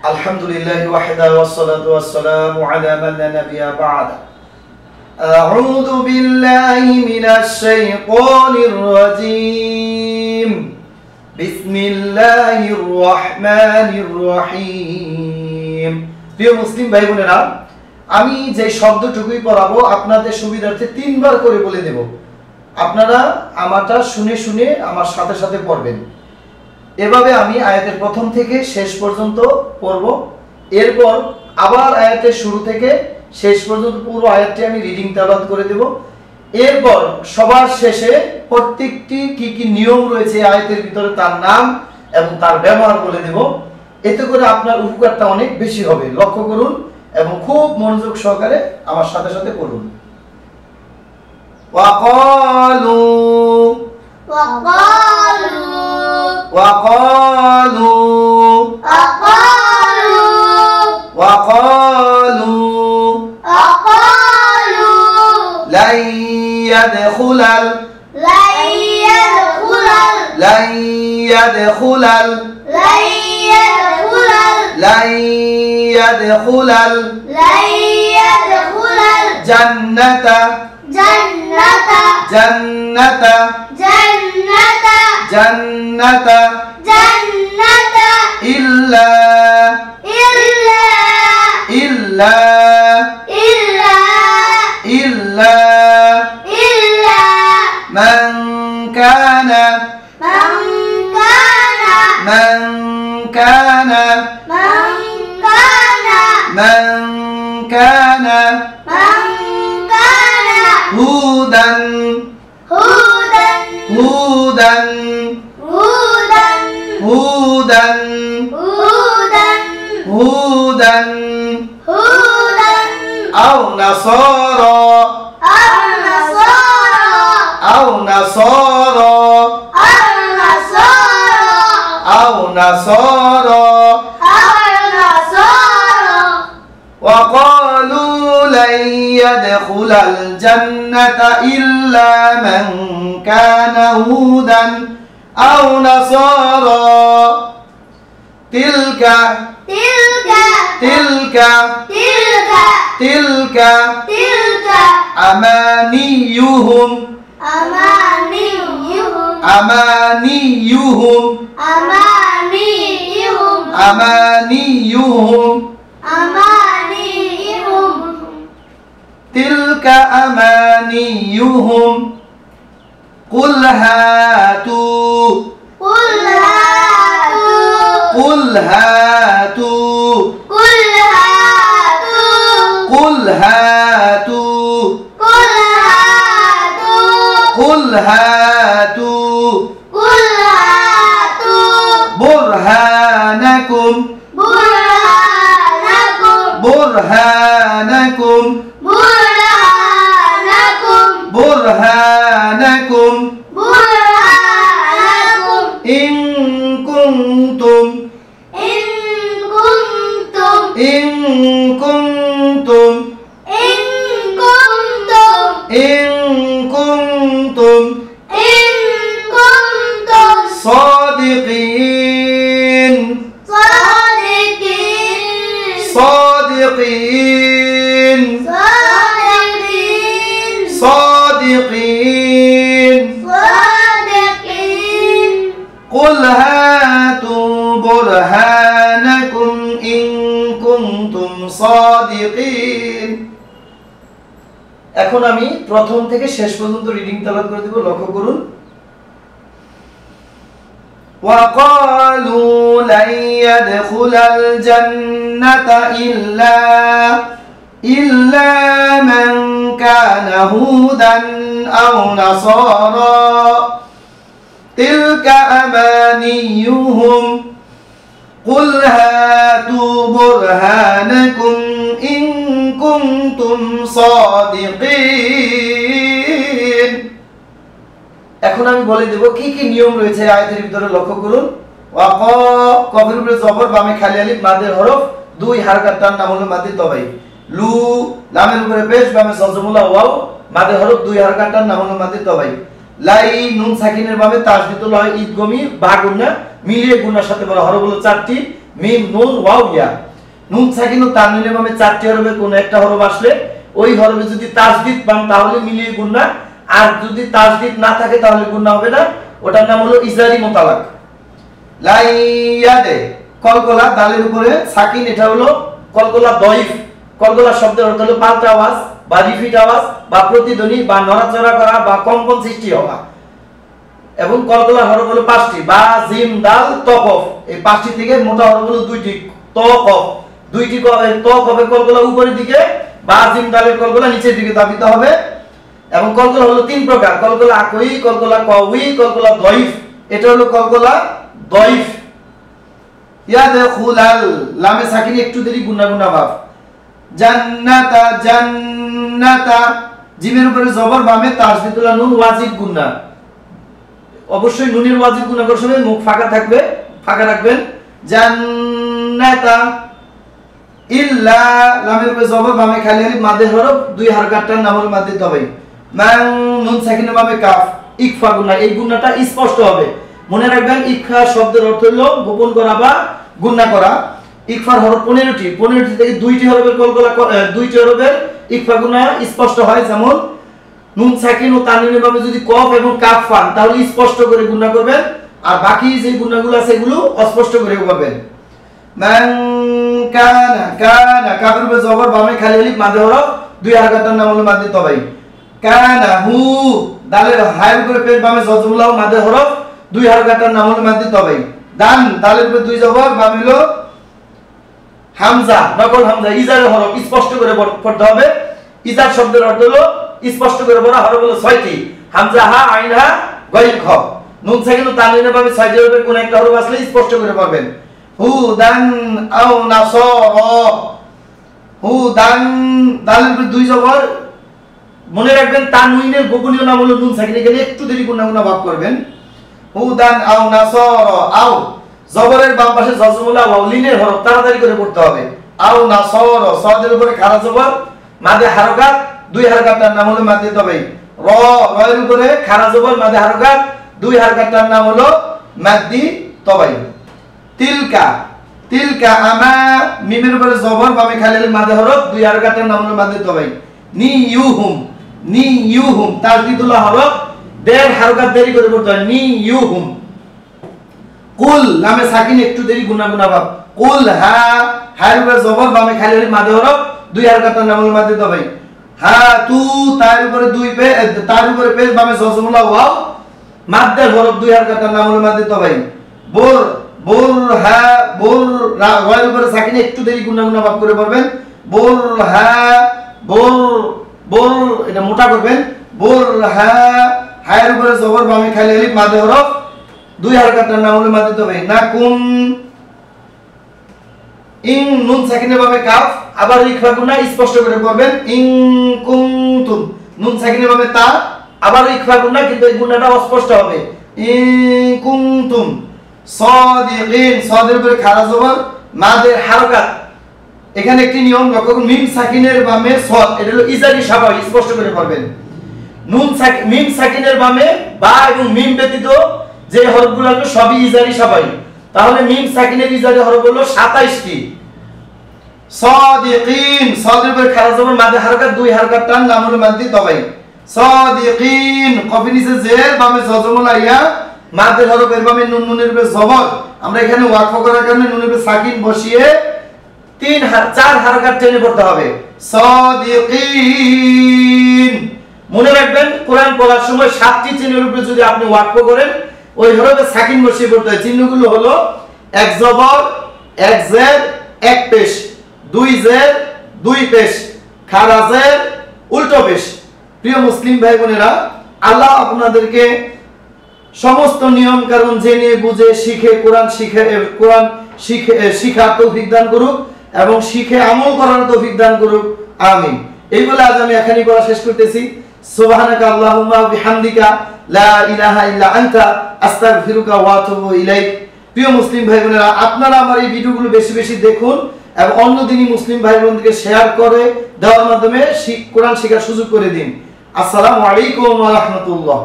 Alhamdulillahi wahda wassalatu wassalamu ala man la nabiyya ba'da. A'udzu billahi minasy syaithanir rajim. Bismillahir rahmanir rahim. প্রিয় মুসলিম ভাই বোনেরা, আমি যে শব্দটুকুই পড়াবো আপনাদের সুবিধার্থে তিনবার করে বলে দেব। আপনারা আমারটা শুনে শুনে আমার সাথে সাথে পড়বেন। এভাবে আমি আয়াতের প্রথম থেকে শেষ পর্যন্ত পড়ব। এরপর আবার আয়াতের শুরু থেকে শেষ পর্যন্ত পুরো আয়াতটি আমি রিডিং তেলাওয়াত করে দেব। এরপর সবার শেষে প্রত্যেকটি কি কি নিয়ম রয়েছে আয়াতের ভিতরে তার নাম এবং তার ব্যবহার বলে দেব। এতে করে আপনার উপকারটা অনেক বেশি হবে। লক্ষ্য করুন এবং খুব মনোযোগ সহকারে আমার সাথে সাথে পড়ুন। ওয়াকালু وقالوا وقالوا وقالوا لن يدخل الجنة إلا من كان هودا أو نصارى وقالوا لن يدخل الجنة إلا من كان هودا أو نصارى تلك أمانيهم تلك أمانيهم قل هاتوا برهانكم إن كنتم صادقين قل هاتوا برهانكم إن كنتم صادقين। এখন আমি প্রথম থেকে শেষ পর্যন্ত রিডিং তেলাওয়াত করে দেব। লক্ষ্য করুন। وقالوا لن يدخل الجنة إلا من كان هودا أو نصارى تلك أمانيهم قل هاتوا برهانكم إن كنتم صادقين। এখন আমি বলে দেব কি কি নিয়ম রয়েছে আয়াতের ভিতরে। লক্ষ্য করুন। কফের উপরে জবর, বামে খালি আলিফ, মাদের হরফ, দুই হারকাত টান, নাম হলো মাদ্দে তবাই। লু, লামের উপরে পেশ, বামে সজমুলা ওয়াও, মাদের হরফ, দুই হারকাত টান, নাম হলো মাদ্দে তবাই। লাই, নুন সাকিনের ভাবে তাসদীদুল হয় ঈদগমি বা গুণা মিলিয়ে গুণার সাথে বলা হরফ হলো চারটি। মিম নুন ওয়াও ইয়া। নুন সাকিন ও তানবিনের বামে চারটি হরফের কোন একটা হরফ আসলে ওই হরফে যদি তাসদিদ পান তাহলে মিলিয়ে গুণনা, আর যদি তাসদিদ না থাকে তাহলে গুণনা হবে না, ওটার নাম হলো ইজারি মুতালাক। লা ইয়াদে কলকলা, দালের উপরে সাকিন, এটা হলো কলকলা দয়ফ। কলকলা শব্দের অর্থ হলো পাল্টা আওয়াজ বা রিপিট আওয়াজ বা প্রতিধ্বনি বা নড়াচড়া করা বা কম্পন সৃষ্টি হওয়া। এবং কলকলা হরফ হলো 5টি, বা জিম দাল ত কফ। এই 5টি থেকে মোটা হরফ হলো 2টি, ত কফ। 2টি ত কফের কলকলা উপরের দিকে, বা জিম দালের কলকলা নিচের দিকে দাবিত হবে। এবং কলকলা হলো 3 প্রকার, কলকলা আকই, কলকলা কওয়ি, কলকলা দয়ফ। এটা হলো কলকলা দয়ফ। ইয়াদখুলাল, লামে সাকিন একটু দেরি গুণা গুণা ভাব। জান্নাতা জান্নাতা, জিমের উপরে জবর, বামে তাসদীদুল্লাহ নুন ওয়াজিব গুণা। অবশ্যই নুনের ওয়াজিব গুণা করার সময় মুখ ফাঁকা থাকবে, ফাঁকা রাখবেন। জান্নাতা ইল্লা, লামের উপরে জবর, বামে খালি আলিফ, মাদে হরফ, 2 হারকাতটার নাম হলো মাদে তবাই। মান, নুন সাকিনের বামে কাফ, ইকফা গুণা। এই গুণাটা স্পষ্ট হবে, মনে রাখবেন। ইকফা শব্দের অর্থ হলো গোপন করা বা গুণা করা। ইকফার হরফ 15টি, 15টি থেকে 2টি হরফের কলকলা, 2টি হরফের ইকফা গুণা স্পষ্ট হয়। যেমন নুন সাকিন ও তানবিনের বামে যদি কফ এবং কাফ পান তাহলে স্পষ্ট করে গুণা করবেন, আর বাকি যে গুণাগুলো আছে এগুলো অস্পষ্ট করে করবেন। মান কানা, কানা কাফের উপরে জবর, বামে খালি আলিফ, মাদে হরফ, 2 হারকাতটার নাম হলো মাদে তবাই। কানা হু, দালের হায়ের উপরে পেশ, বামে জজমুল্লাহ, মাদে হরফ, 2 হারকাতটার নাম হলো মাদে তবাই। দান, দালের উপরে 2 জবর, বামে হলো হামজা, নকল হামজা, ইজারের হরফ স্পষ্ট করে পড়তে হবে। ইজার শব্দের অর্থ হলো স্পষ্ট করে পড়া, হরফ হলো 6টি, হামজা হা, আইন হা, গইন খ। নুন সাকিন ও তানবিনের বামে 6টি হরফের কোন একটা হরফ আসলে স্পষ্ট করে পড়বেন। হুদান আও নাসারা, হুদান, দালের উপরে 2 জবর, মনে রাখবেন তানউইনের গোপনীয় নাম হলো নুন সাকিন, এখানে একটু দেরি গুণা গুণা ভাব করবেন। হুদান আও নাসারা, আও জবরের বাম পাশে জজমুল্লাহ ওয়াও, লিনের হরফ তাড়াতাড়ি করে পড়তে হবে। আও নাসারা, সাদের উপরে খাড়া জবর, মাদে হারকাত, 2 হারকাতটার নাম হলো মাদে তবাই। র, রয়ের উপরে খাড়া জবর, মাদে হারকাত, 2 হারকাতটার নাম হলো মাদ্দি তবাই। তিলকা, তিলকা আমা, মিমের উপরে জবর, বামে খালি আলিফ, মাদে হরফ, 2 হারকাতটার নাম হলো মাদে তবাই। নি ইউহুম, নি ইউহুম, তাসদীদুল্লাহ হরফ, 1.5 হারকাত দেরি করে পড়তে হয়। নি ইউহুম। কুল, লামে সাকিন একটু দেরি গুণা গুণা ভাব। কুল হা, হায়ের উপরে জবর, বামে খালি আলিফ, মাদে হরফ, 2 হারকাতটার নাম হলো মাদে তবাই। হা তু, তার উপরে 2 পে, তার উপরে পেশ, বামে জজমুল্লাহ ওয়াও, মাদ্দের হরফ, 2 হারকাতটার নাম হলো মাদে তবাই। বোর, বোর হা, বোর, ওয়ার উপরে সাকিন একটু দেরি গুণা গুণা ভাব করে পড়বেন। বোর হা, বোর, বোর, এটা মোটা করবেন। বোর হা, হায়ের উপরে জবর, বামে খালি আলিফ, মাদে হরফ, 2 হারকাতটার নাম হলো মাদে তবাই। না কুম, ইন, নুন সাকিনের বামে কাফ, আবার ইকফা গুণা স্পষ্ট করে পড়বেন। ইন কুনতুম, নুন সাকিনের বামে তা, আবার ইকফা গুণা, কিন্তু এই গুণাটা অস্পষ্ট হবে। ইন কুনতুম সাদিকিন, সাদের উপরে খাড়া জবর, মাদের হারকাত। এখানে একটি নিয়ম লক্ষ্য করুন, মিম সাকিনের বামে সদ, এটা হলো ইজারি সাফাই, স্পষ্ট করে পড়বেন। নুন সাকিন, মিম সাকিনের বামে বা এবং মিম ব্যতীত যে হরফগুলো আছে সবই ইজারি সাফাই। তাহলে মিম সাকিনের ইজারি হরফ হলো 27টি। সাদিকিন, সাদের উপরে খাড়া জবর, মাদে হারকাত, 2 হারকাতটার নাম হলো মাদ্দি তবাই। সাদিকিন, কফি নিচে জের, বামে জজমুল্লাহ ইয়া, মাদের হরফের বামে নুন, নুনের উপরে জবর। আমরা এখানে ওয়াকফ করার কারণে নুনের উপরে সাকিন বসিয়ে 4 হারকাত টেনে পড়তে হবে। সাদিকিন, মনে রাখবেন কোরআন পড়ার সময় 7টি চিহ্নের উপরে যদি আপনি ওয়াকফ করেন ওই হরফে সাকিন বসিয়ে পড়তে হয়। চিহ্নগুলো হলো 1 জবর, 1 জের, 1 পেশ, 2 জের, 2 পেশ, খাড়া জের, উল্টো পেশ। প্রিয় মুসলিম ভাই বোনেরা, আল্লাহ আপনাদেরকে সমস্ত নিয়ম কানুন জেনে বুঝে শিখে কোরআন শিখার তৌফিক দান করুক এবং শিখে আমল করার তৌফিক দান করুক, আমিন। এই বলে আজ আমি এখানেই পড়া শেষ করতেছি। সুবহানাকা আল্লাহুম্মা ওয়া বিহামদিকা লা ইলাহা ইল্লা আনতা আস্তাগফিরুকা ওয়া আতুবু ইলাইক। প্রিয় মুসলিম ভাই বোনেরা, আপনারা আমার এই ভিডিওগুলো বেশি বেশি দেখুন এবং অন্য দিনই মুসলিম ভাই বোনদেরকে শেয়ার করে দেওয়ার মাধ্যমে কোরআন শেখার সুযোগ করে দিন। আসসালামু আলাইকুম ওয়া রাহমাতুল্লাহ।